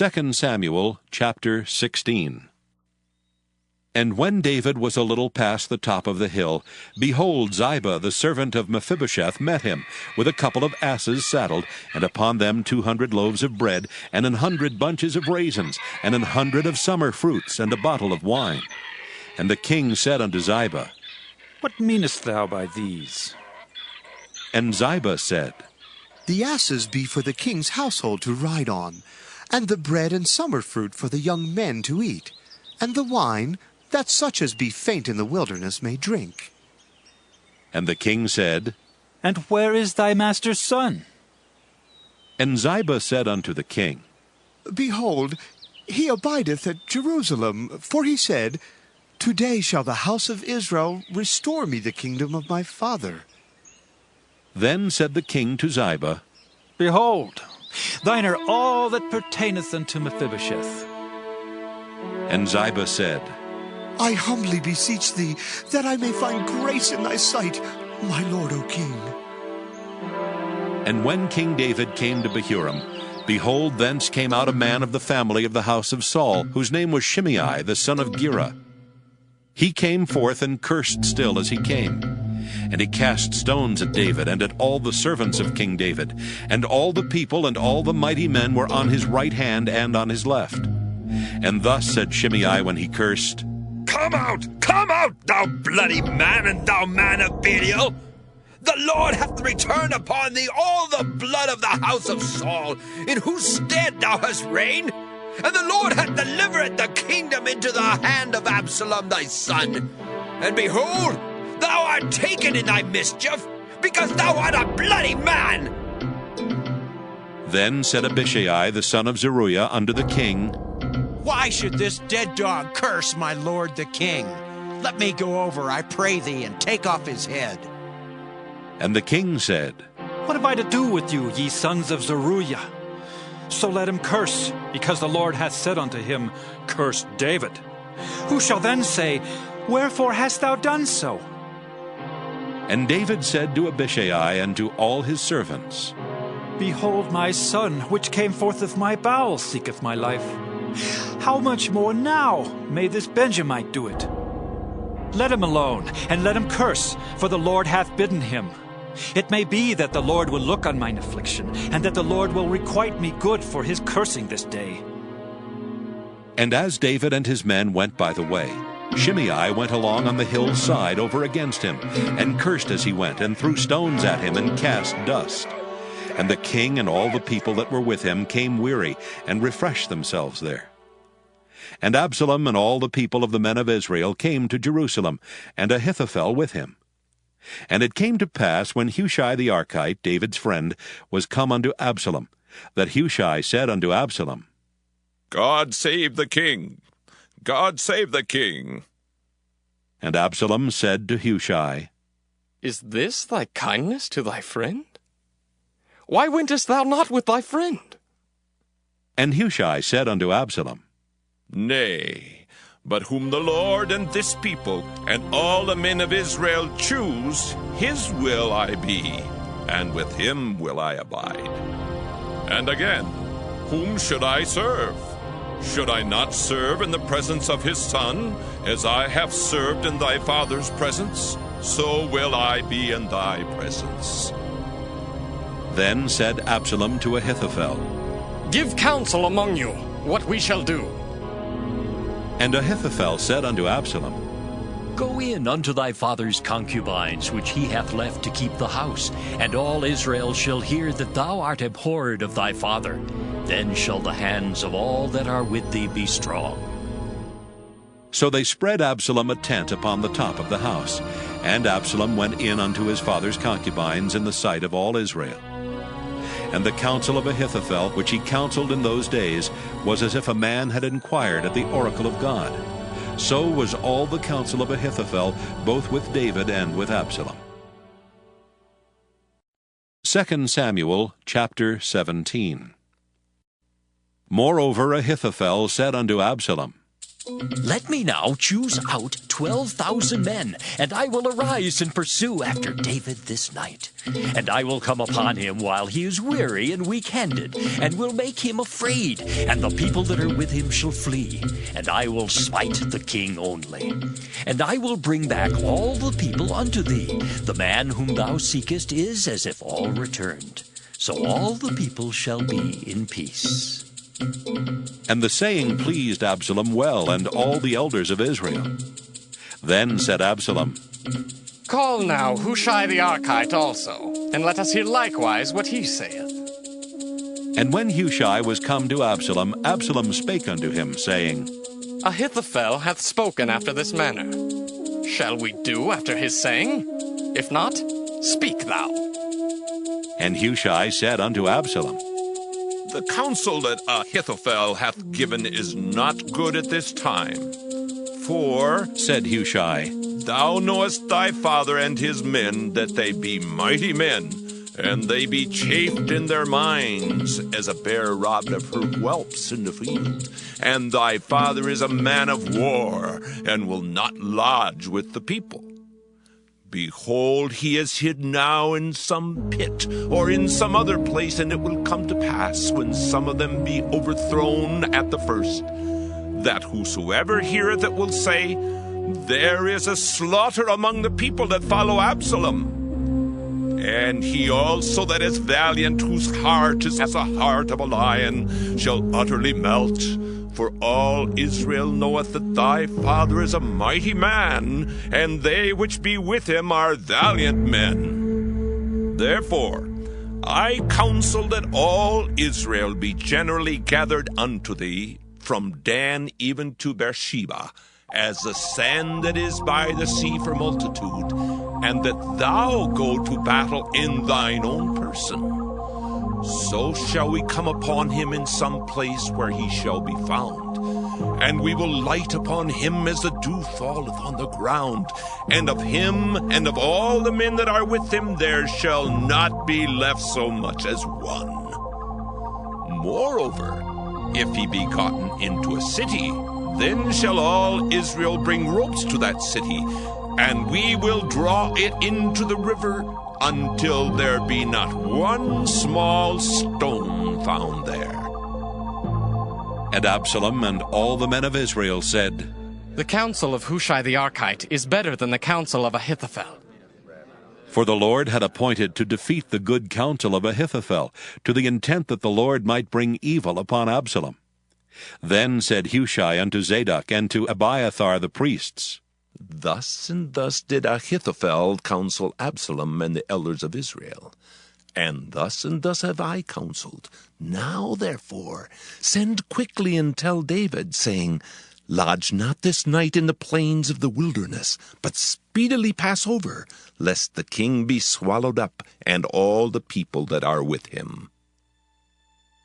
2 Samuel chapter 16. And when David was a little past the top of the hill, behold, Ziba the servant of Mephibosheth met him, with a couple of asses saddled, and upon them 200 loaves of bread, and 100 bunches of raisins, and 100 of summer fruits, and a bottle of wine. And the king said unto Ziba, What meanest thou by these? And Ziba said, The asses be for the king's household to ride on, and the bread and summer fruit for the young men to eat, and the wine, that such as be faint in the wilderness may drink. And the king said, And where is thy master's son? And Ziba said unto the king, Behold, he abideth at Jerusalem, for he said, Today shall the house of Israel restore me the kingdom of my father. Then said the king to Ziba, Behold, thine are all that pertaineth unto Mephibosheth. And Ziba said, I humbly beseech thee, that I may find grace in thy sight, my lord, O king. And when King David came to Bahurim, behold, thence came out a man of the family of the house of Saul, whose name was Shimei, the son of Gera. He came forth and cursed still as he came. And he cast stones at David and at all the servants of King David. And all the people and all the mighty men were on his right hand and on his left. And thus said Shimei when he cursed, Come out, thou bloody man, and thou man of Belial! The Lord hath returned upon thee all the blood of the house of Saul, in whose stead thou hast reigned. And the Lord hath delivered the kingdom into the hand of Absalom thy son. And behold, thou art taken in thy mischief, because thou art a bloody man. Then said Abishai the son of Zeruiah unto the king, Why should this dead dog curse my lord the king? Let me go over, I pray thee, and take off his head. And the king said, What have I to do with you, ye sons of Zeruiah? So let him curse, because the Lord hath said unto him, Curse David. Who shall then say, Wherefore hast thou done so? And David said to Abishai and to all his servants, Behold, my son, which came forth of my bowels, seeketh my life. How much more now may this Benjamite do it? Let him alone, and let him curse, for the Lord hath bidden him. It may be that the Lord will look on mine affliction, and that the Lord will requite me good for his cursing this day. And as David and his men went by the way, Shimei went along on the hill's side over against him, and cursed as he went, and threw stones at him, and cast dust. And the king and all the people that were with him came weary, and refreshed themselves there. And Absalom and all the people of the men of Israel came to Jerusalem, and Ahithophel with him. And it came to pass, when Hushai the Archite, David's friend, was come unto Absalom, that Hushai said unto Absalom, God save the king! God save the king! And Absalom said to Hushai, Is this thy kindness to thy friend? Why wentest thou not with thy friend? And Hushai said unto Absalom, Nay, but whom the Lord and this people and all the men of Israel choose, his will I be, and with him will I abide. And again, whom should I serve? Should I not serve in the presence of his son, as I have served in thy father's presence? So will I be in thy presence. Then said Absalom to Ahithophel, Give counsel among you what we shall do. And Ahithophel said unto Absalom, Go in unto thy father's concubines, which he hath left to keep the house, and all Israel shall hear that thou art abhorred of thy father. Then shall the hands of all that are with thee be strong. So they spread Absalom a tent upon the top of the house, and Absalom went in unto his father's concubines in the sight of all Israel. And the counsel of Ahithophel, which he counseled in those days, was as if a man had inquired at the oracle of God. So was all the counsel of Ahithophel, both with David and with Absalom. 2 Samuel chapter 17. Moreover Ahithophel said unto Absalom, Let me now choose out 12,000 men, and I will arise and pursue after David this night. And I will come upon him while he is weary and weak-handed, and will make him afraid, and the people that are with him shall flee. And I will smite the king only. And I will bring back all the people unto thee. The man whom thou seekest is as if all returned. So all the people shall be in peace. And the saying pleased Absalom well, and all the elders of Israel. Then said Absalom, Call now Hushai the Archite also, and let us hear likewise what he saith. And when Hushai was come to Absalom, Absalom spake unto him, saying, Ahithophel hath spoken after this manner. Shall we do after his saying? If not, speak thou. And Hushai said unto Absalom, The counsel that Ahithophel hath given is not good at this time. For, said Hushai, thou knowest thy father and his men, that they be mighty men, and they be chafed in their minds, as a bear robbed of her whelps in the field. And thy father is a man of war, and will not lodge with the people. Behold, he is hid now in some pit, or in some other place, and it will come to pass, when some of them be overthrown at the first, that whosoever heareth it will say, There is a slaughter among the people that follow Absalom. And he also that is valiant, whose heart is as a heart of a lion, shall utterly melt. For all Israel knoweth that thy father is a mighty man, and they which be with him are valiant men. Therefore I counsel that all Israel be generally gathered unto thee, from Dan even to Beersheba, as the sand that is by the sea for multitude, and that thou go to battle in thine own person. So shall we come upon him in some place where he shall be found, and we will light upon him as the dew falleth on the ground, and of him and of all the men that are with him there shall not be left so much as one. Moreover, if he be gotten into a city, then shall all Israel bring ropes to that city, and we will draw it into the river, until there be not one small stone found there. And Absalom and all the men of Israel said, The counsel of Hushai the Archite is better than the counsel of Ahithophel. For the Lord had appointed to defeat the good counsel of Ahithophel, to the intent that the Lord might bring evil upon Absalom. Then said Hushai unto Zadok and to Abiathar the priests, Thus and thus did Ahithophel counsel Absalom and the elders of Israel. And thus have I counseled. Now, therefore, send quickly and tell David, saying, Lodge not this night in the plains of the wilderness, but speedily pass over, lest the king be swallowed up, and all the people that are with him.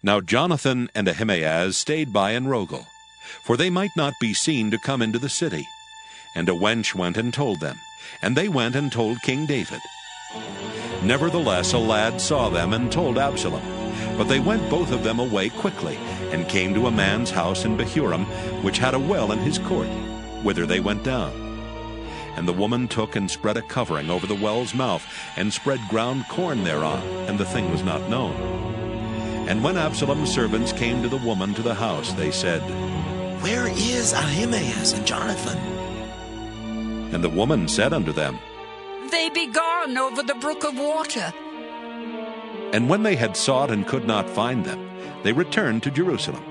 Now Jonathan and Ahimaaz stayed by in Rogel, for they might not be seen to come into the city. And a wench went and told them, and they went and told King David. Nevertheless a lad saw them and told Absalom. But they went both of them away quickly, and came to a man's house in Bahurim, which had a well in his court, whither they went down. And the woman took and spread a covering over the well's mouth, and spread ground corn thereon, and the thing was not known. And when Absalom's servants came to the woman to the house, they said, Where is Ahimaaz and Jonathan? And the woman said unto them, They be gone over the brook of water. And when they had sought and could not find them, they returned to Jerusalem.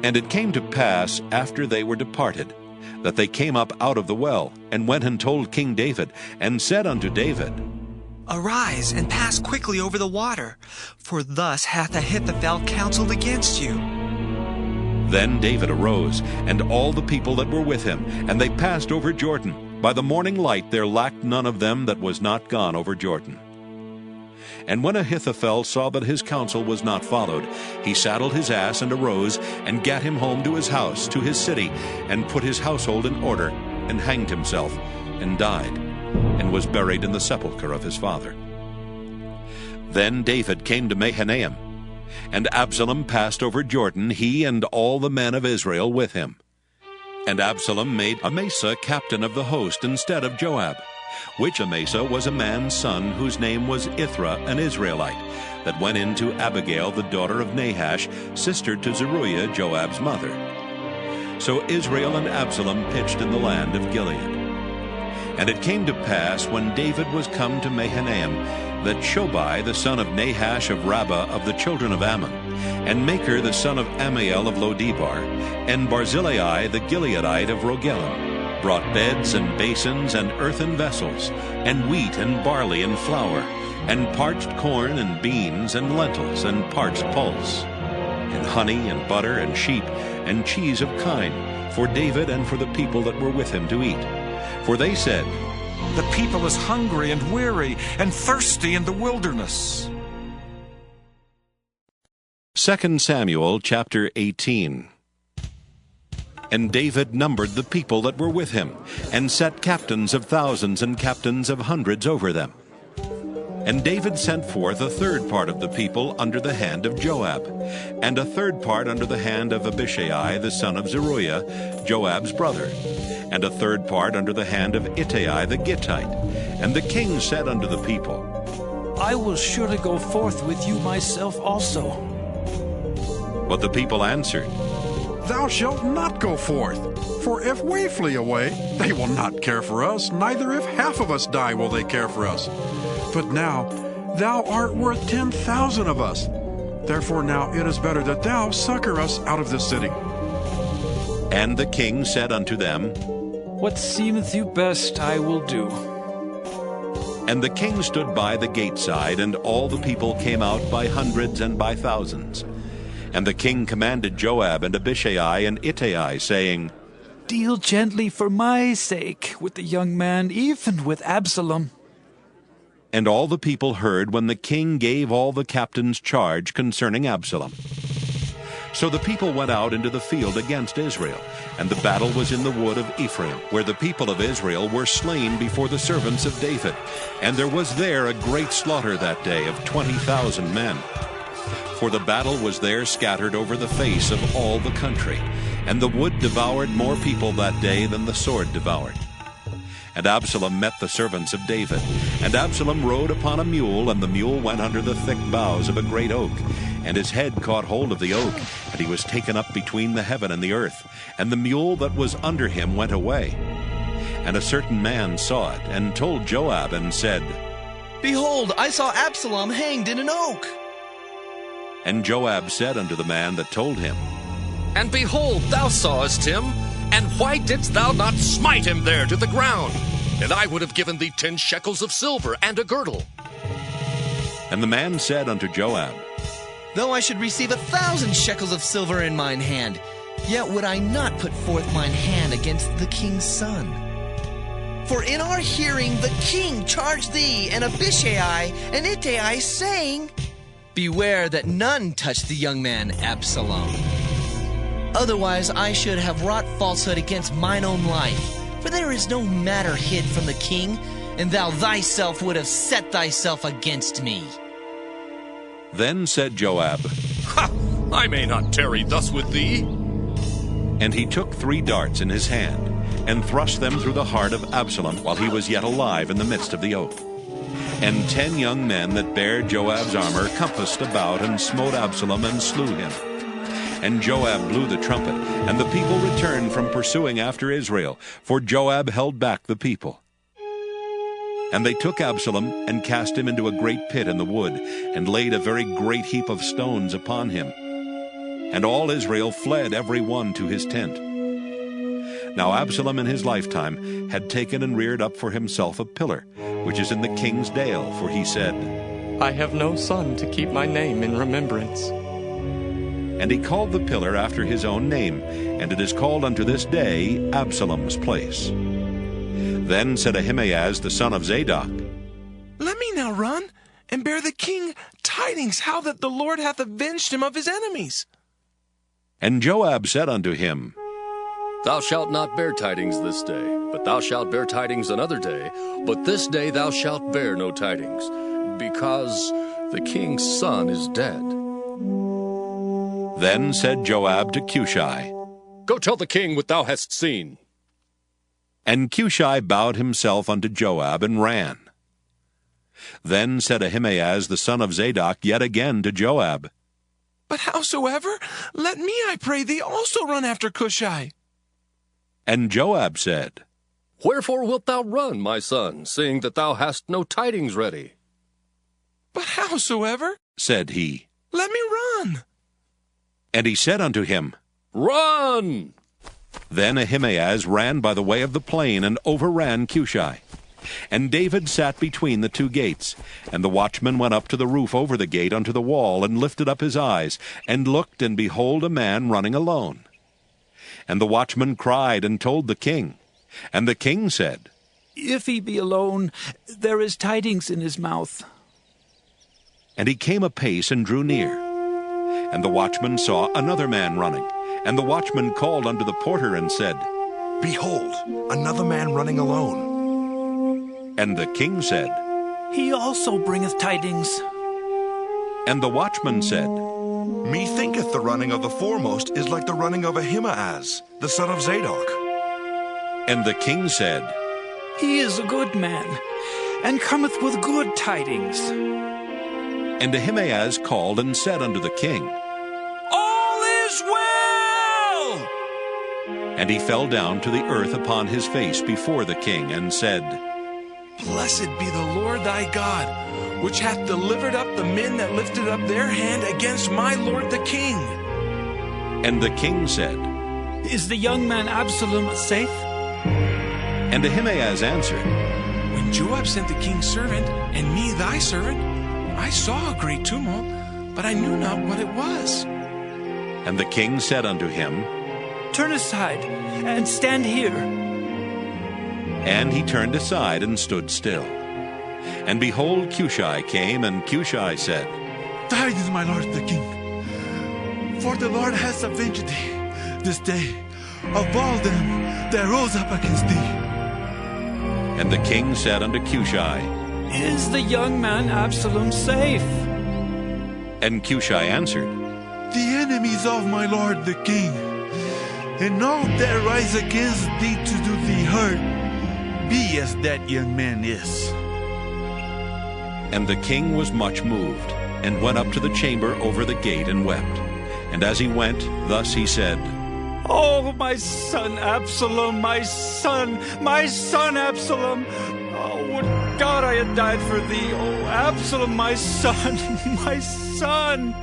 And it came to pass, after they were departed, that they came up out of the well, and went and told King David, and said unto David, Arise and pass quickly over the water, for thus hath Ahithophel counseled against you. Then David arose, and all the people that were with him, and they passed over Jordan. By the morning light there lacked none of them that was not gone over Jordan. And when Ahithophel saw that his counsel was not followed, he saddled his ass and arose, and gat him home to his house, to his city, and put his household in order, and hanged himself, and died, and was buried in the sepulchre of his father. Then David came to Mahanaim, and Absalom passed over Jordan, he and all the men of Israel with him. And Absalom made Amasa captain of the host instead of Joab, which Amasa was a man's son whose name was Ithra, an Israelite, that went in to Abigail, the daughter of Nahash, sister to Zeruiah, Joab's mother. So Israel and Absalom pitched in the land of Gilead. And it came to pass, when David was come to Mahanaim, that Shobai the son of Nahash of Rabbah of the children of Ammon, and Machir the son of Ammiel of Lodebar, and Barzillai the Gileadite of Rogelim, brought beds and basins and earthen vessels, and wheat and barley and flour, and parched corn and beans and lentils and parched pulse, and honey and butter and sheep and cheese of kine, for David and for the people that were with him to eat. For they said, "The people is hungry and weary and thirsty in the wilderness." 2 Samuel chapter 18. And David numbered the people that were with him, and set captains of thousands and captains of hundreds over them. And David sent forth a third part of the people under the hand of Joab, and a third part under the hand of Abishai the son of Zeruiah, Joab's brother, and a third part under the hand of Ittai the Gittite. And the king said unto the people, I will surely go forth with you myself also. But the people answered, Thou shalt not go forth, for if we flee away, they will not care for us, neither if half of us die will they care for us. But now thou art worth 10,000 of us. Therefore now it is better that thou succor us out of this city. And the king said unto them, What seemeth you best I will do. And the king stood by the gate side, and all the people came out by hundreds and by thousands. And the king commanded Joab and Abishai and Ittai, saying, Deal gently for my sake with the young man, even with Absalom. And all the people heard when the king gave all the captains charge concerning Absalom. So the people went out into the field against Israel, and the battle was in the wood of Ephraim, where the people of Israel were slain before the servants of David. And there was there a great slaughter that day of 20,000 men. For the battle was there scattered over the face of all the country, and the wood devoured more people that day than the sword devoured. And Absalom met the servants of David. And Absalom rode upon a mule, and the mule went under the thick boughs of a great oak. And his head caught hold of the oak, and he was taken up between the heaven and the earth. And the mule that was under him went away. And a certain man saw it, and told Joab, and said, Behold, I saw Absalom hanged in an oak. And Joab said unto the man that told him, And behold, thou sawest him, and why didst thou not smite him there to the ground? And I would have given thee 10 shekels of silver and a girdle. And the man said unto Joab, Though I should receive 1,000 shekels of silver in mine hand, yet would I not put forth mine hand against the king's son. For in our hearing the king charged thee and Abishai and Ittai, saying, Beware that none touch the young man Absalom. Otherwise I should have wrought falsehood against mine own life. For there is no matter hid from the king, and thou thyself would have set thyself against me. Then said Joab, Ha! I may not tarry thus with thee. And he took 3 darts in his hand, and thrust them through the heart of Absalom while he was yet alive in the midst of the oak. And 10 young men that bare Joab's armor compassed about, and smote Absalom, and slew him. And Joab blew the trumpet, and the people returned from pursuing after Israel, for Joab held back the people. And they took Absalom, and cast him into a great pit in the wood, and laid a very great heap of stones upon him. And all Israel fled every one to his tent. Now Absalom in his lifetime had taken and reared up for himself a pillar, which is in the king's dale, for he said, I have no son to keep my name in remembrance. And he called the pillar after his own name, and it is called unto this day Absalom's place. Then said Ahimaaz the son of Zadok, Let me now run, and bear the king tidings how that the Lord hath avenged him of his enemies. And Joab said unto him, Thou shalt not bear tidings this day, but thou shalt bear tidings another day. But this day thou shalt bear no tidings, because the king's son is dead. Then said Joab to Cushai, Go tell the king what thou hast seen. And Cushai bowed himself unto Joab and ran. Then said Ahimaaz the son of Zadok yet again to Joab, But howsoever, let me, I pray thee, also run after Cushai. And Joab said, Wherefore wilt thou run, my son, seeing that thou hast no tidings ready? But howsoever, said he, let me run. And he said unto him, Run! Then Ahimaaz ran by the way of the plain, and overran Cushai. And David sat between the two gates. And the watchman went up to the roof over the gate unto the wall, and lifted up his eyes, and looked, and behold, a man running alone. And the watchman cried, and told the king. And the king said, If he be alone, there is tidings in his mouth. And he came apace, and drew near. And the watchman saw another man running. And the watchman called unto the porter, and said, Behold, another man running alone. And the king said, He also bringeth tidings. And the watchman said, Methinketh the running of the foremost is like the running of Ahimaaz, the son of Zadok. And the king said, He is a good man, and cometh with good tidings. And Ahimaaz called and said unto the king, All is well! And he fell down to the earth upon his face before the king, and said, Blessed be the Lord thy God, which hath delivered up the men that lifted up their hand against my lord the king. And the king said, Is the young man Absalom safe? And Ahimaaz answered, When Joab sent the king's servant, and me thy servant, I saw a great tumult, but I knew not what it was. And the king said unto him, Turn aside, and stand here. And he turned aside and stood still. And behold, Cushai came, and Cushai said, Tidings, my lord the king, for the Lord has avenged thee this day of all them that rose up against thee. And the king said unto Cushai, Is the young man Absalom safe? And Cushai answered, The enemies of my lord the king, and all that rise against thee to do thee hurt, be as that young man is. And the king was much moved, and went up to the chamber over the gate, and wept. And as he went, thus he said, Oh, my son Absalom, my son Absalom! Oh, would God I had died for thee! Oh, Absalom, my son, my son!